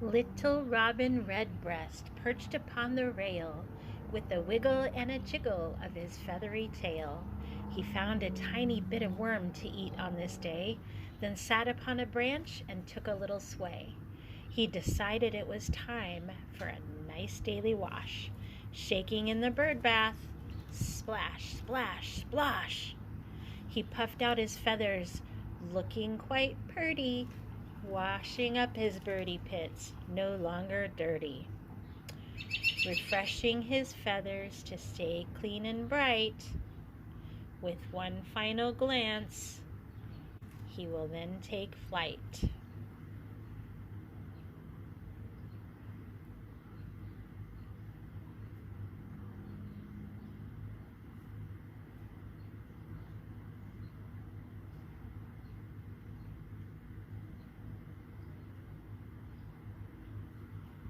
Little Robin Redbreast perched upon the rail, with a wiggle and a jiggle of his feathery tail. He found a tiny bit of worm to eat on this day, then sat upon a branch and took a little sway. He decided it was time for a nice daily wash, shaking in the bird bath. Splash, splash, splosh! He puffed out his feathers, looking quite purty, washing up his birdie pits, no longer dirty. Refreshing his feathers to stay clean and bright. With one final glance, he will then take flight.